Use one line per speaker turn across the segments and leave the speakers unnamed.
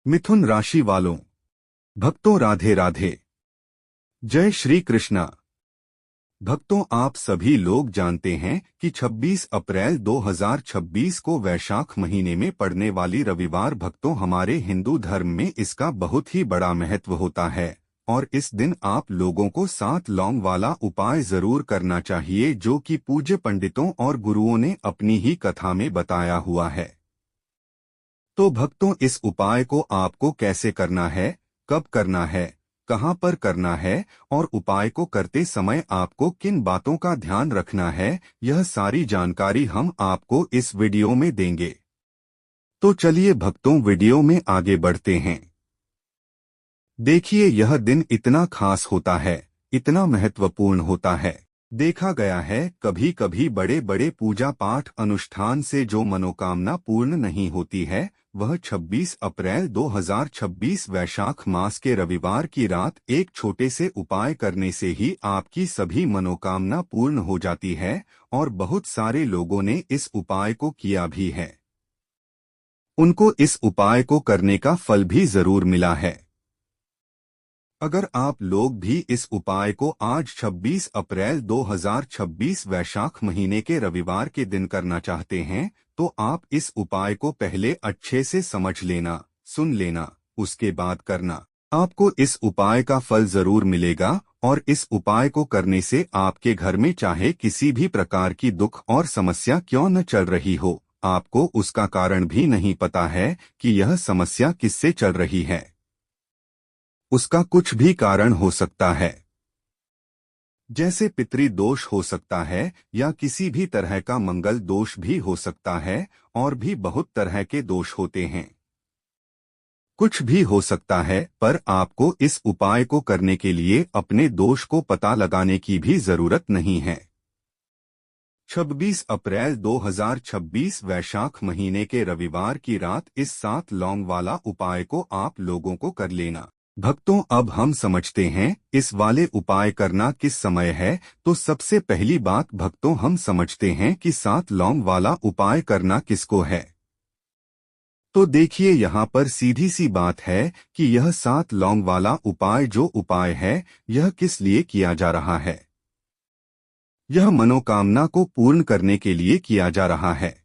मिथुन राशि वालों, भक्तों राधे राधे। जय श्री कृष्णा। भक्तों, आप सभी लोग जानते हैं कि 26 अप्रैल 2026 को वैशाख महीने में पड़ने वाली रविवार भक्तों हमारे हिंदू धर्म में इसका बहुत ही बड़ा महत्व होता है। और इस दिन आप लोगों को 7 लौंग वाला उपाय जरूर करना चाहिए जो कि पूज्य पंडितों और गुरुओं ने अपनी ही कथा में बताया हुआ है। तो भक्तों, इस उपाय को आपको कैसे करना है, कब करना है, कहाँ पर करना है और उपाय को करते समय आपको किन बातों का ध्यान रखना है, यह सारी जानकारी हम आपको इस वीडियो में देंगे। तो चलिए भक्तों, वीडियो में आगे बढ़ते हैं। देखिए, यह दिन इतना खास होता है, इतना महत्वपूर्ण होता है। देखा गया है कभी कभी बड़े बड़े पूजा पाठ अनुष्ठान से जो मनोकामना पूर्ण नहीं होती है, वह 26 अप्रैल 2026 वैशाख मास के रविवार की रात एक छोटे से उपाय करने से ही आपकी सभी मनोकामना पूर्ण हो जाती है। और बहुत सारे लोगों ने इस उपाय को किया भी है। उनको इस उपाय को करने का फल भी जरूर मिला है। अगर आप लोग भी इस उपाय को आज 26 अप्रैल 2026 वैशाख महीने के रविवार के दिन करना चाहते हैं, तो आप इस उपाय को पहले अच्छे से समझ लेना, सुन लेना, उसके बाद करना। आपको इस उपाय का फल जरूर मिलेगा। और इस उपाय को करने से आपके घर में चाहे किसी भी प्रकार की दुख और समस्या क्यों न चल रही हो, आपको उसका कारण भी नहीं पता है कि यह समस्या किससे चल रही है। उसका कुछ भी कारण हो सकता है, जैसे पितृ दोष हो सकता है या किसी भी तरह का मंगल दोष भी हो सकता है। और भी बहुत तरह के दोष होते हैं। कुछ भी हो सकता है, पर आपको इस उपाय को करने के लिए अपने दोष को पता लगाने की भी जरूरत नहीं है। 26 अप्रैल 2026 वैशाख महीने के रविवार की रात इस 7 लौंग वाला उपाय को आप लोगों को कर लेना। भक्तों, अब हम समझते हैं इस वाले उपाय करना किस समय है। तो सबसे पहली बात भक्तों, हम समझते हैं कि 7 लौंग वाला उपाय करना किसको है। तो देखिए, यहाँ पर सीधी सी बात है कि यह 7 लौंग वाला उपाय जो उपाय है, यह किस लिए किया जा रहा है। यह मनोकामना को पूर्ण करने के लिए किया जा रहा है।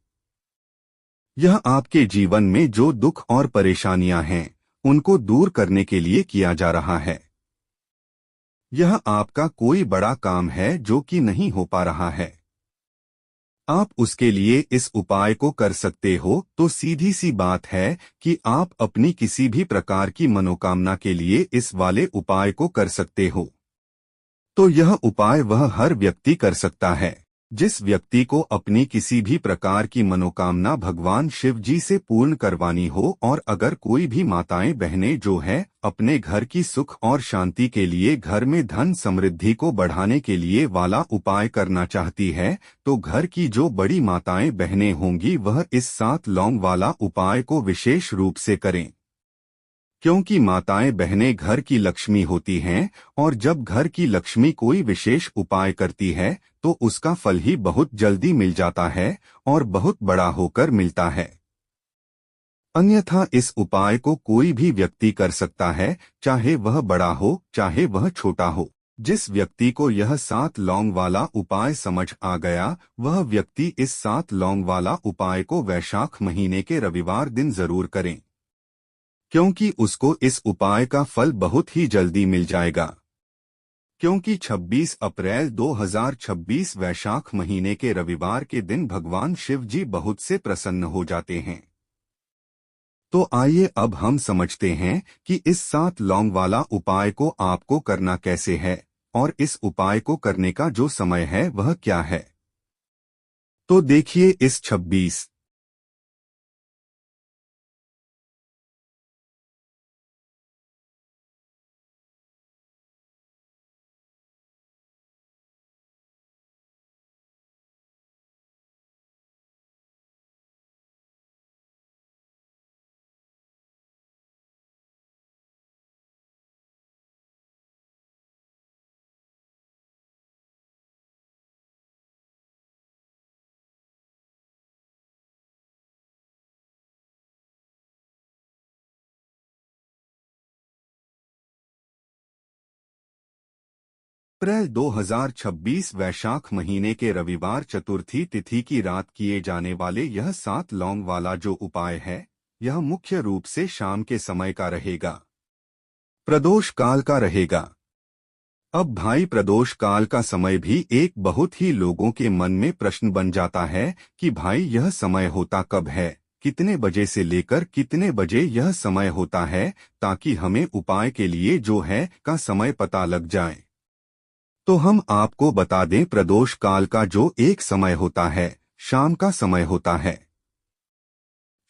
यह आपके जीवन में जो दुख और परेशानियां हैं, उनको दूर करने के लिए किया जा रहा है। यह आपका कोई बड़ा काम है जो कि नहीं हो पा रहा है। आप उसके लिए इस उपाय को कर सकते हो। तो सीधी सी बात है कि आप अपनी किसी भी प्रकार की मनोकामना के लिए इस वाले उपाय को कर सकते हो। तो यह उपाय वह हर व्यक्ति कर सकता है जिस व्यक्ति को अपनी किसी भी प्रकार की मनोकामना भगवान शिव जी से पूर्ण करवानी हो। और अगर कोई भी माताएं बहनें जो है अपने घर की सुख और शांति के लिए, घर में धन समृद्धि को बढ़ाने के लिए वाला उपाय करना चाहती है, तो घर की जो बड़ी माताएं बहनें होंगी वह इस 7 लौंग वाला उपाय को विशेष रूप से करें। क्योंकि माताएं बहनें घर की लक्ष्मी होती हैं। और जब घर की लक्ष्मी कोई विशेष उपाय करती है, तो उसका फल ही बहुत जल्दी मिल जाता है और बहुत बड़ा होकर मिलता है। अन्यथा इस उपाय को कोई भी व्यक्ति कर सकता है, चाहे वह बड़ा हो चाहे वह छोटा हो। जिस व्यक्ति को यह 7 लौंग वाला उपाय समझ आ गया, वह व्यक्ति इस 7 लौंग वाला उपाय को वैशाख महीने के रविवार दिन जरूर करें, क्योंकि उसको इस उपाय का फल बहुत ही जल्दी मिल जाएगा। क्योंकि 26 अप्रैल 2026 वैशाख महीने के रविवार के दिन भगवान शिव जी बहुत से प्रसन्न हो जाते हैं। तो आइए अब हम समझते हैं कि इस 7 लौंग वाला उपाय को आपको करना कैसे है और इस उपाय को करने का जो समय है वह क्या है। तो देखिए, इस 26 अप्रैल 2026 वैशाख महीने के रविवार चतुर्थी तिथि की रात किए जाने वाले यह 7 लौंग वाला जो उपाय है, यह मुख्य रूप से शाम के समय का रहेगा, प्रदोष काल का रहेगा। अब भाई प्रदोष काल का समय भी एक बहुत ही लोगों के मन में प्रश्न बन जाता है कि भाई यह समय होता कब है, कितने बजे से लेकर कितने बजे यह समय होता है, ताकि हमें उपाय के लिए जो है का समय पता लग जाए। तो हम आपको बता दें, प्रदोष काल का जो एक समय होता है, शाम का समय होता है।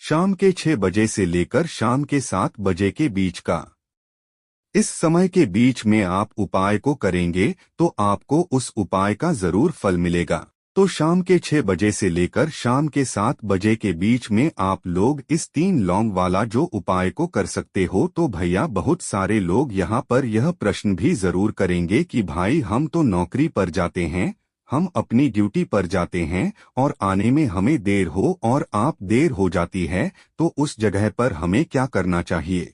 शाम के 6 बजे से लेकर शाम के 7 बजे के बीच का। इस समय के बीच में आप उपाय को करेंगे तो आपको उस उपाय का जरूर फल मिलेगा। तो शाम के 6 बजे से लेकर शाम के 7 बजे के बीच में आप लोग इस 3 लौंग वाला जो उपाय को कर सकते हो। तो भैया बहुत सारे लोग यहाँ पर यह प्रश्न भी जरूर करेंगे कि भाई हम तो नौकरी पर जाते हैं, हम अपनी ड्यूटी पर जाते हैं और आने में हमें देर हो और आप देर हो जाती है, तो उस जगह पर हमें क्या करना चाहिए?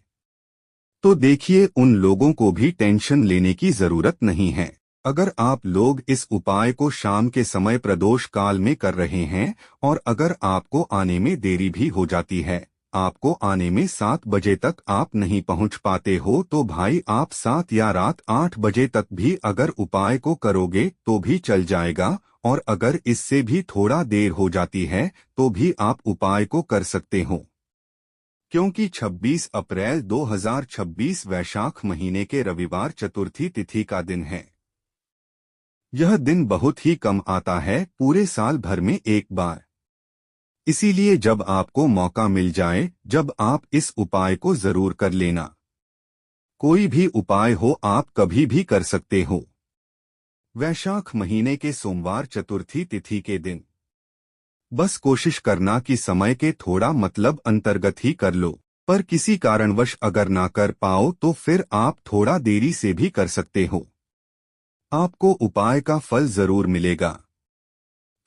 तो देखिए, उन लोगों को भी टेंशन लेने की जरूरत नहीं है। अगर आप लोग इस उपाय को शाम के समय प्रदोष काल में कर रहे हैं और अगर आपको आने में देरी भी हो जाती है, आपको आने में 7 बजे तक आप नहीं पहुंच पाते हो, तो भाई आप 7 या रात 8 बजे तक भी अगर उपाय को करोगे तो भी चल जाएगा। और अगर इससे भी थोड़ा देर हो जाती है तो भी आप उपाय को कर सकते हो, क्योंकि 26 अप्रैल 2026 वैशाख महीने के रविवार चतुर्थी तिथि का दिन है। यह दिन बहुत ही कम आता है, पूरे साल भर में एक बार। इसीलिए जब आपको मौका मिल जाए, जब आप इस उपाय को जरूर कर लेना। कोई भी उपाय हो आप कभी भी कर सकते हो। वैशाख महीने के सोमवार चतुर्थी तिथि के दिन बस कोशिश करना कि समय के थोड़ा मतलब अंतर्गत ही कर लो, पर किसी कारणवश अगर ना कर पाओ तो फिर आप थोड़ा देरी से भी कर सकते हो। आपको उपाय का फल जरूर मिलेगा।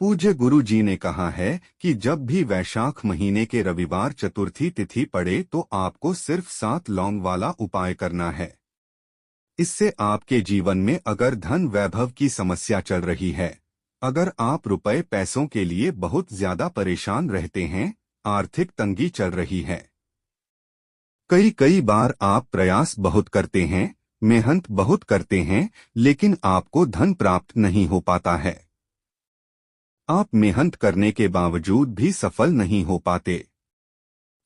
पूज्य गुरु जी ने कहा है कि जब भी वैशाख महीने के रविवार चतुर्थी तिथि पड़े तो आपको सिर्फ 7 लौंग वाला उपाय करना है। इससे आपके जीवन में अगर धन वैभव की समस्या चल रही है, अगर आप रुपए पैसों के लिए बहुत ज्यादा परेशान रहते हैं, आर्थिक तंगी चल रही है, कई बार आप प्रयास बहुत करते हैं, मेहनत बहुत करते हैं, लेकिन आपको धन प्राप्त नहीं हो पाता है, आप मेहनत करने के बावजूद भी सफल नहीं हो पाते,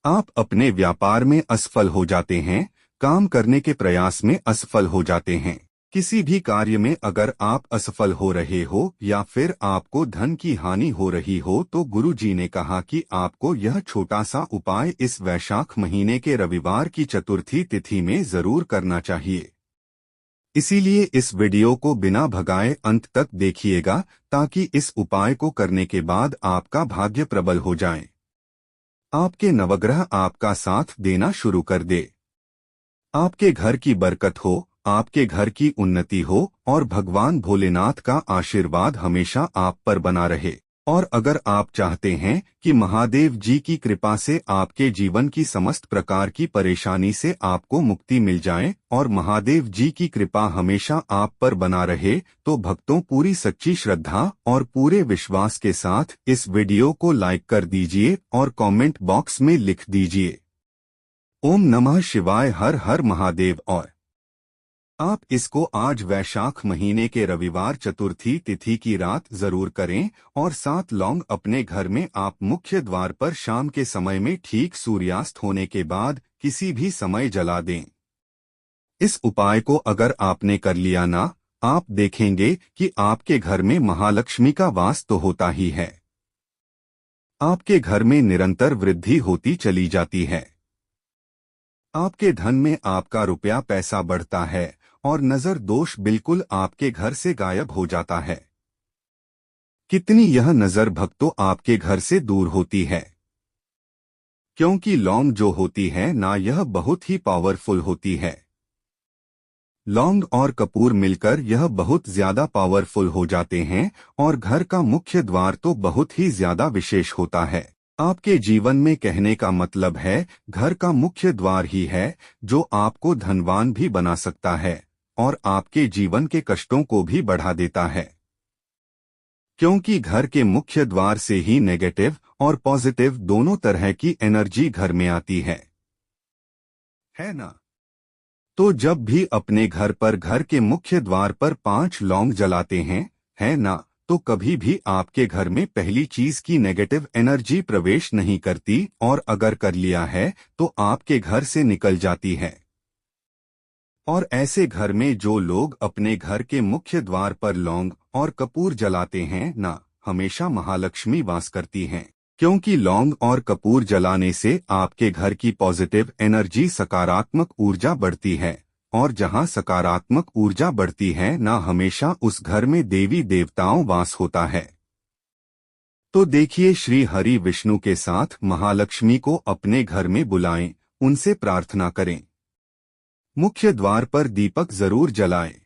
आप अपने व्यापार में असफल हो जाते हैं, काम करने के प्रयास में असफल हो जाते हैं, किसी भी कार्य में अगर आप असफल हो रहे हो या फिर आपको धन की हानि हो रही हो, तो गुरु जी ने कहा कि आपको यह छोटा सा उपाय इस वैशाख महीने के रविवार की चतुर्थी तिथि में जरूर करना चाहिए। इसीलिए इस वीडियो को बिना भगाए अंत तक देखिएगा, ताकि इस उपाय को करने के बाद आपका भाग्य प्रबल हो जाए, आपके नवग्रह आपका साथ देना शुरू कर दे, आपके घर की बरकत हो, आपके घर की उन्नति हो और भगवान भोलेनाथ का आशीर्वाद हमेशा आप पर बना रहे। और अगर आप चाहते हैं कि महादेव जी की कृपा से आपके जीवन की समस्त प्रकार की परेशानी से आपको मुक्ति मिल जाए और महादेव जी की कृपा हमेशा आप पर बना रहे, तो भक्तों पूरी सच्ची श्रद्धा और पूरे विश्वास के साथ इस वीडियो को लाइक कर दीजिए और कमेंट बॉक्स में लिख दीजिए ओम नमः शिवाय, हर हर महादेव। और आप इसको आज वैशाख महीने के रविवार चतुर्थी तिथि की रात जरूर करें और 7 लौंग अपने घर में आप मुख्य द्वार पर शाम के समय में ठीक सूर्यास्त होने के बाद किसी भी समय जला दें। इस उपाय को अगर आपने कर लिया ना, आप देखेंगे कि आपके घर में महालक्ष्मी का वास तो होता ही है, आपके घर में निरंतर वृद्धि होती चली जाती है, आपके धन में आपका रुपया पैसा बढ़ता है और नजर दोष बिल्कुल आपके घर से गायब हो जाता है। कितनी यह नजर भक्तों आपके घर से दूर होती है, क्योंकि लौंग जो होती है ना, यह बहुत ही पावरफुल होती है। लौंग और कपूर मिलकर यह बहुत ज्यादा पावरफुल हो जाते हैं और घर का मुख्य द्वार तो बहुत ही ज्यादा विशेष होता है। आपके जीवन में कहने का मतलब है घर का मुख्य द्वार ही है जो आपको धनवान भी बना सकता है और आपके जीवन के कष्टों को भी बढ़ा देता है, क्योंकि घर के मुख्य द्वार से ही नेगेटिव और पॉजिटिव दोनों तरह की एनर्जी घर में आती है ना। तो जब भी अपने घर पर घर के मुख्य द्वार पर 5 लौंग जलाते हैं, है ना, तो कभी भी आपके घर में पहली चीज की नेगेटिव एनर्जी प्रवेश नहीं करती, और अगर कर लिया है तो आपके घर से निकल जाती है। और ऐसे घर में जो लोग अपने घर के मुख्य द्वार पर लौंग और कपूर जलाते हैं ना, हमेशा महालक्ष्मी वास करती हैं, क्योंकि लौंग और कपूर जलाने से आपके घर की पॉजिटिव एनर्जी सकारात्मक ऊर्जा बढ़ती है, और जहां सकारात्मक ऊर्जा बढ़ती है ना, हमेशा उस घर में देवी देवताओं वास होता है। तो देखिए, श्री हरि विष्णु के साथ महालक्ष्मी को अपने घर में बुलाएं, उनसे प्रार्थना करें, मुख्य द्वार पर दीपक जरूर जलाएं।